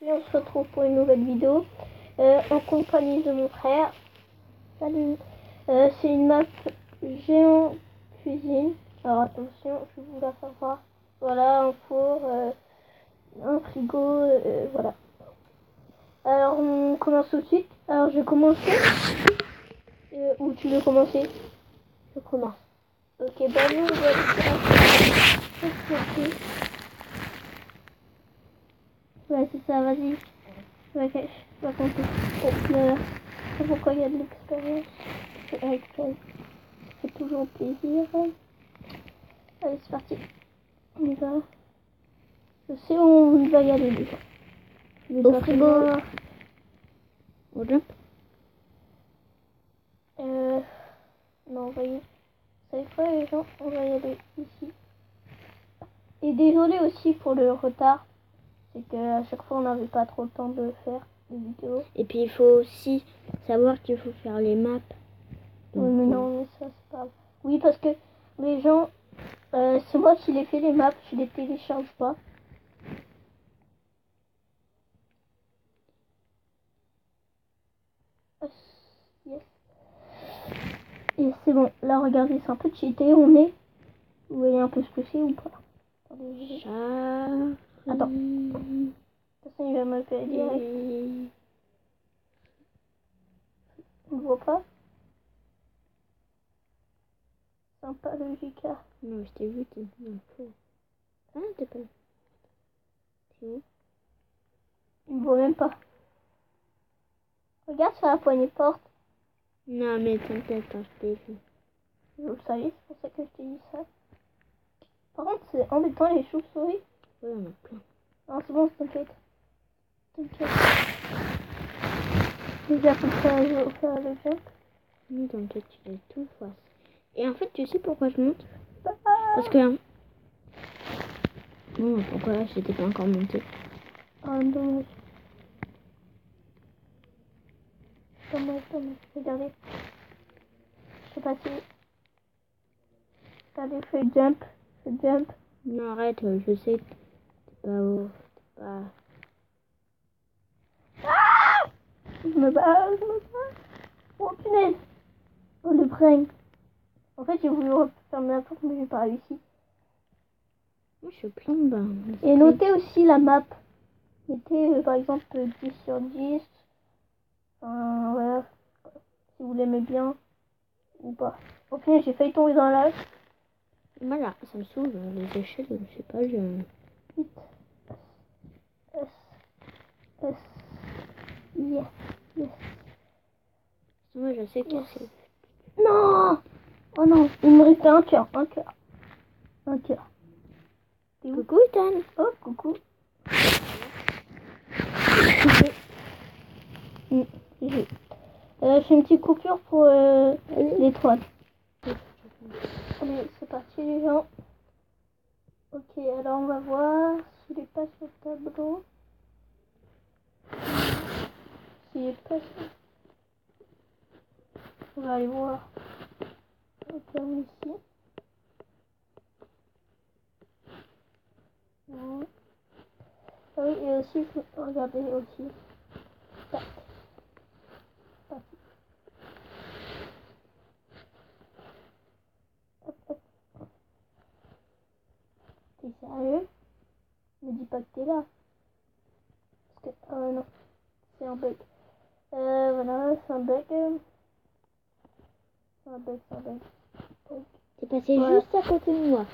Et on se retrouve pour une nouvelle vidéo en compagnie de mon frère. Salut. C'est une map géant cuisine. Alors attention, je vais vous la faire voir. Voilà, un four, un frigo, voilà. Alors on commence tout de suite. Alors je vais commencer. Où tu veux commencer? Je commence. Ok, bah nous on va aller. Ouais, c'est ça, vas-y. Ok, je vais compter. Oh là là. Je sais pas pourquoi il y a de l'expérience avec toi. Ça fait toujours plaisir. Allez, c'est parti. On y va. Je sais où on va y aller déjà. Au frigo. Au jump. Non, on va y aller. Vous savez quoi les gens? On va y aller ici. Et désolé aussi pour le retard. C'est qu'à chaque fois on n'avait pas trop le temps de faire des vidéos. Et puis il faut aussi savoir qu'il faut faire les maps. Oui, mais non, mais ça c'est pas grave. Oui, parce que les gens, c'est moi qui les fais les maps, je les télécharge pas. Yes. Et c'est bon, là regardez, c'est un peu cheaté, on est. Vous voyez un peu ce que c'est ou pas? Attendez, attends. De toute façon, il va me faire direct. On ne voit pas? Sympa le JK. Non, je t'ai vu, t'es fou. Ah, t'es pas là. C'est où? Il me voit même pas. Regarde sur la poignée de porte. Non, mais t'inquiète, je t'ai vu. Vous le savez, c'est pour ça que je t'ai dit ça. Par contre, c'est embêtant les chauves-souris. Oui, on a plein. Non, c'est bon, t'inquiète. T'inquiète. Déjà, comme ça, je vais faire le jump. Non, t'inquiète, tu vas tout faire. Et en fait, tu sais pourquoi je monte? Parce que... Non, pourquoi là, j'étais pas encore montée. Ah, dommage. Dommage. Regardez. Je sais pas si... Allez, fais jump. Non, arrête, je sais que t'es pas haut. T'es pas... Ah, je me bats. Oh, punaise. Oh, le prank. En fait, j'ai voulu refermer la porte, mais j'ai pas réussi. Moi, je suis plein de bains. Et notez aussi la map. Mettez, par exemple, 10 sur 10. Voilà. Si vous l'aimez bien. Ou pas. Au final, j'ai failli tomber dans l'âge. Moi, là, ça me saoule, les échelles, je sais pas, je... 8. S. Yes. Moi, je sais que c'est... Non. Oh non, il me restait un cœur. Coucou, Ethan. Oh, coucou. J'ai fait une petite coupure pour l'étoile. Allez, c'est parti les gens. Ok, alors on va voir s'il est pas sur le tableau. S'il est pas sur... On va aller voir. Ok, ici. Non. Ah oui, et aussi, il faut regarder aussi. Tac. Parti. Hop. T'es sérieux? Me dis pas que t'es là. Parce que... non. C'est un bug. Voilà, c'est un bug. T'es passé voilà. juste à côté de moi.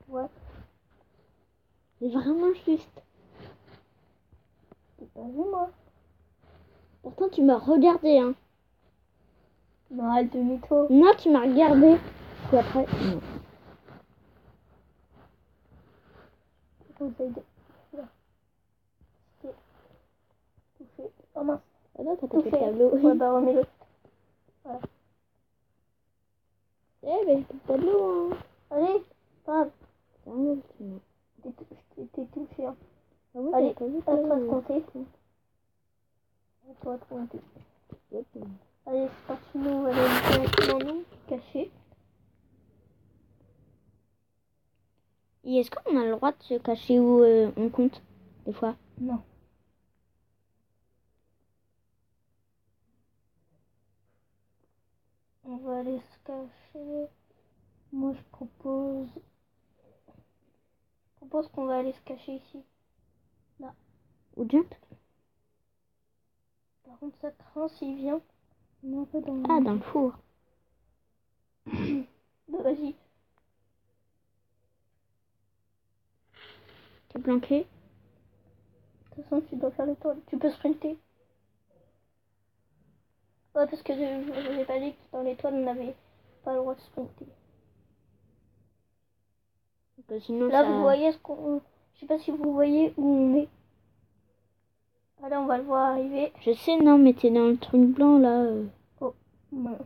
Ouais. C'est vraiment juste. T'es pas vu, moi? Pourtant, tu m'as regardé, hein. Non, arrête de mytho. Non, tu m'as regardé. Puis après, non. J'essaye de... Là. C'est touché. Oh mince. Ah non, t'as pas Touché. fait le tableau. Ouais, bah remets-le. Voilà. Eh ben, j'ai pas de tableau, hein. Allez, pas grave. C'est un autre, sinon. T'es touché, hein. Ah oui, Allez, t'as pas vu à toi de tableau, compter. hein. À toi de compter. Ouais. Allez, c'est parti, nous, on va aller directement nous cacher. Et est-ce qu'on a le droit de se cacher où on compte, des fois? Non. aller se cacher. Moi, je propose qu'on va aller se cacher ici. Là. Ou jump? Par contre, ça craint s'il vient. On est un peu dans le... Ah, dans le four. Bah, vas-y. T'es planqué? De toute façon, tu dois faire le tour. Tu peux sprinter. Ouais, parce que je vous ai pas dit que dans l'étoile, on n'avait pas le droit de sprinter. Sinon, Là, ça... vous voyez ce qu'on... Je sais pas si vous voyez où on est. Ah, là, on va le voir arriver. Je sais, non, mais t'es dans le truc blanc, là. Oh, mince.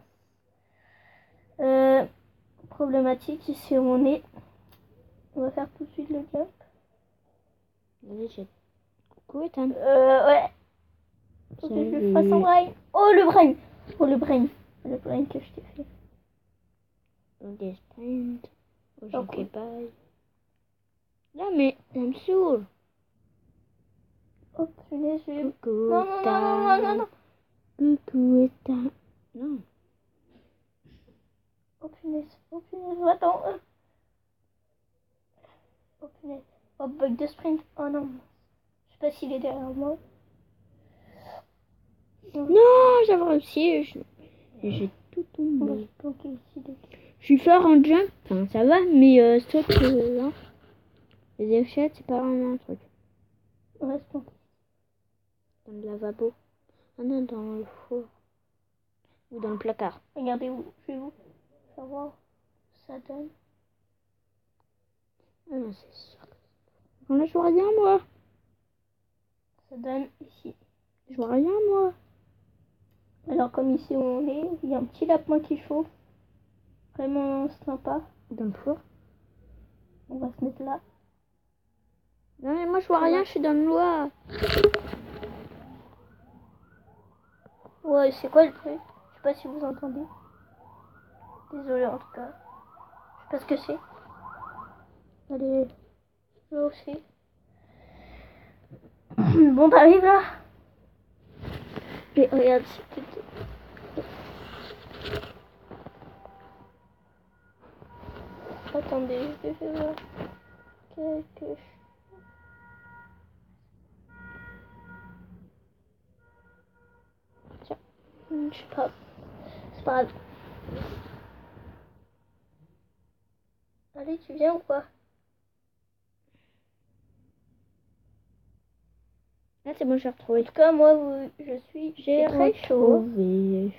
Problématique, ici où on est. On va faire tout de suite le jump. Vas-y, j'ai... Coucou, Ethan. Ouais. Faut que je fasse un brain. Oh, le brain. Oh, le brain. Le brain que je t'ai fait. Des sprint. Oh, j'en Ok. fais pas. Là, mais ça me saoule. Oh, punaise, je... Coucou, Non, non, non, non, non, non, non. Coucou, Ethan. Non. Oh, punaise. Oh, punaise. Attends. Oh, punaise. Oh, bug de sprint. Oh, non. Je sais pas s'il est derrière moi. Non, j'avais réussi. J'ai tout On va tombé. se planquer ici. Je suis fort en jump. Enfin, ça va, mais sauf que là, les échecs, c'est pas vraiment un truc. On va se planquer. Dans le lavabo. Ah non, dans le four. Ou dans le placard. Regardez où. Je vais vous faire voir. Ça donne. Ah non, c'est sûr. Là, je vois rien, moi. Ça donne ici. Je vois rien, moi. Alors, comme ici où on est, il y a un petit lapin qui chauffe. Vraiment sympa. Dans le four. On va se mettre là. Non, mais moi, je vois rien, je suis dans le noir. Ouais, c'est quoi le truc? Je sais pas si vous entendez. Désolé en tout cas. Je sais pas ce que c'est. Allez, je vais aussi. Bon, t'arrives là? Et regarde, c'est tout. Attendez, je vais voir quelque chose. Tiens, je sais pas. C'est pas grave. Allez, tu viens ou quoi? Là, c'est bon, j'ai En retrouvé. tout cas, moi, je suis J'ai très chaud. retrouvé.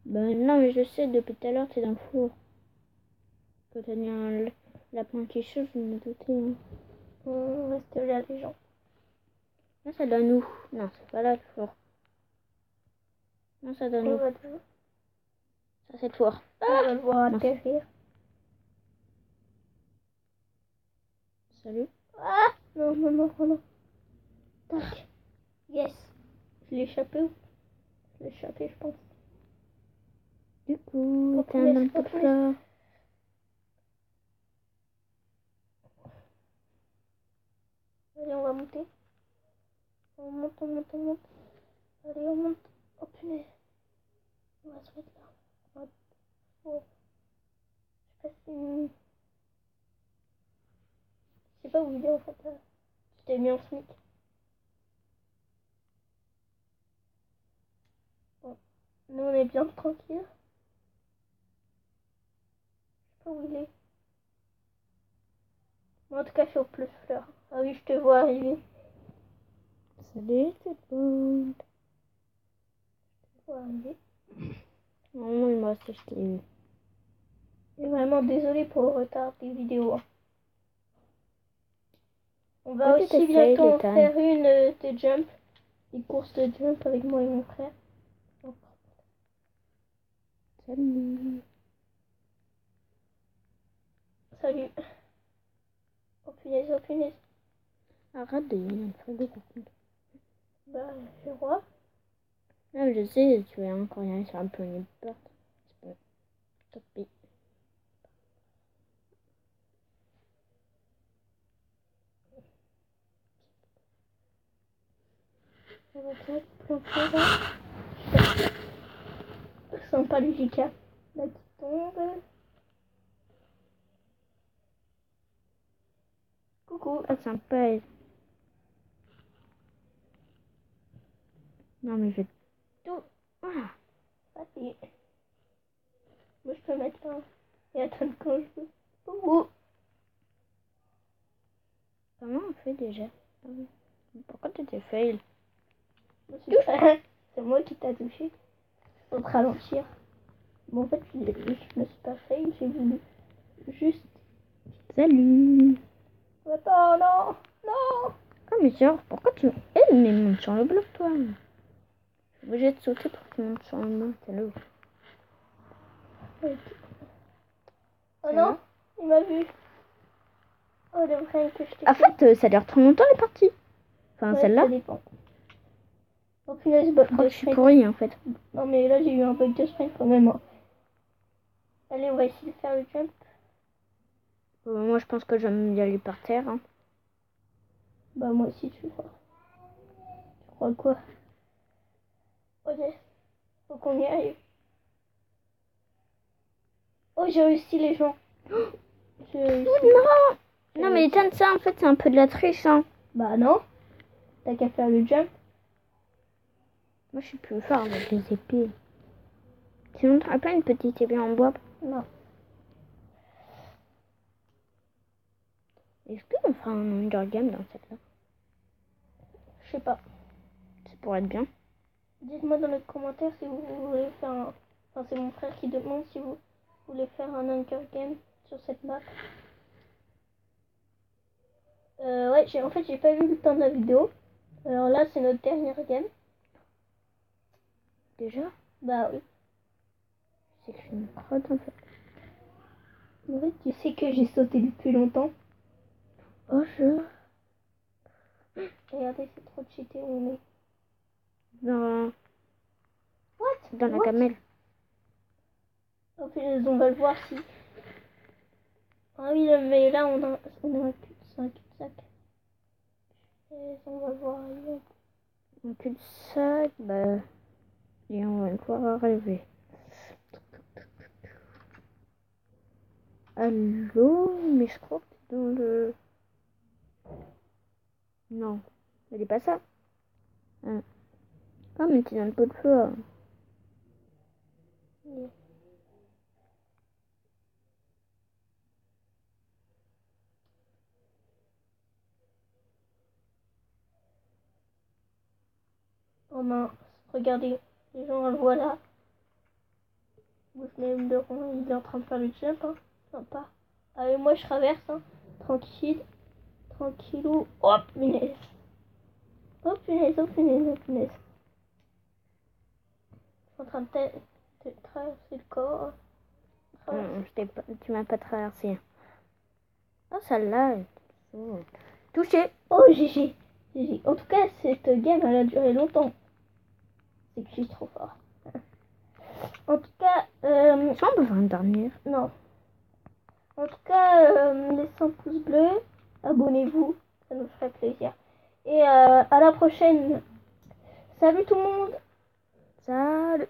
Ben non, mais je sais, depuis tout à l'heure, t'es dans le four. Quand t'as mis un lapin qui chauffe, je me doutais. Hein. On reste là, les gens. Là, ça donne où? Non, c'est pas là, le four. Non, ça donne On où? va Ça, c'est le four. on va le voir Non. atterrir. Salut. Ah! Non, non, non, non, non. Tac. Yes. Je l'ai échappé. Je l'ai échappé, je pense. Du coup, Oh, t'es dans le punaise, oh, pot de fleurs. Allez, on va monter. On monte, on monte, on monte. Allez, on monte. Oh punaise. On va se mettre là. Oh. Je sais pas si... Je sais pas où il est en fait. Je t'ai mis en SMIC. Bon. Nous on est bien tranquille. Je sais pas où il est. Bon, en tout cas, je suis au plus fleur. Ah oui, je te vois arriver. Salut, tout le monde. Je te vois arriver. Non, moi aussi, je t'ai eu. Je suis vraiment désolée pour le retard des vidéos. Hein. On va Peut-être aussi essaye, bientôt en Ethan. faire une de jump. Des courses de jump avec moi et mon frère. Salut. Salut. Oh punaise, oh punaise. Arrête de gagner le frigo, par contre. Bah, je vois. Ah, je sais, tu vas encore y aller sur un poignet de porte. C'est bon. Tant pis. On va peut-être planter là. Sympa le JK. Là qui tombe. Coucou. Ah, sympa. Non, mais je vais tout. Ah. Allez. Moi je peux mettre là. Et attendre quand je veux. Coucou. Comment on fait déjà? Ah oui. Pourquoi t'étais fail? C'est moi qui t'a touché. Faut te ralentir. Bon, en fait, je me suis pas fait. J'ai voulu juste. Salut. Attends, non, non. Ah, mais genre, pourquoi tu... Eh, mais monte sur le bloc, toi. Je suis obligée de sauter pour que tu montes sur le bloc. C'est là. Ok. Oh Ça non, va il m'a vu. Oh, le vrai que je t'ai En fait, ça dure trop longtemps les parties. Enfin, Ouais, celle-là. ça dépend. Oh punaise, bug Je crois de que je suis sprint. pourrie en fait. Non, mais là, j'ai eu un bug de sprint quand même. Hein. Allez, on va essayer de faire le jump. Moi, je pense que je vais me y aller par terre. Hein. Bah, moi aussi, tu crois. Tu crois quoi? Ok, faut qu'on y arrive. Oh, j'ai réussi, les gens. J'ai réussi. Non Non, mais éteindre ça, en fait, c'est un peu de la triche. Hein. Bah, non. T'as qu'à faire le jump. Moi, je suis plus fort avec les épées. Sinon, t'aurais pas une petite épée en bois? Non. Est-ce qu'on fera un Hunger Game dans cette là? Je sais pas. Ça pourrait être bien. Dites-moi dans les commentaires si vous voulez faire un... Enfin, c'est mon frère qui demande si vous voulez faire un Hunger Game sur cette map. Ouais, en fait, j'ai pas vu le temps de la vidéo. Alors là, c'est notre dernière game. Déjà? Bah oui. C'est que je suis une crotte en fait. En fait, tu sais que j'ai sauté depuis longtemps. Oh, je... Regardez, c'est trop cheaté où on est. Dans la What? gamelle. Oh punaise, on va le voir si... Ah oui, mais là, on a un cul-de-sac. On va le voir arriver. Un cul-de-sac, bah... Et on va le voir arriver. Allô? Mais je crois que c'est dans le... Non, elle est pas ça. Ah, mais t'es dans le pot de feu. Hein. Oui. Oh mince, regardez, les gens le voient là. Vous venez de rond, il est en train de faire le jump, hein. Sympa. Allez, moi je traverse, hein. Tranquille. Tranquillou. Oh punaise. Oh punaise, oh punaise, oh punaise. Je suis en train de traverser le corps. Tu m'as pas traversé. Oh, celle-là. Touché. Oh GG. GG. En tout cas, cette game, elle a duré longtemps. C'est que je suis trop fort. En tout cas, Est-ce qu'on peut faire une dernière? non. En tout cas, laissez un pouce bleu. Abonnez-vous. Ça nous ferait plaisir. Et à la prochaine. Salut tout le monde. Salut.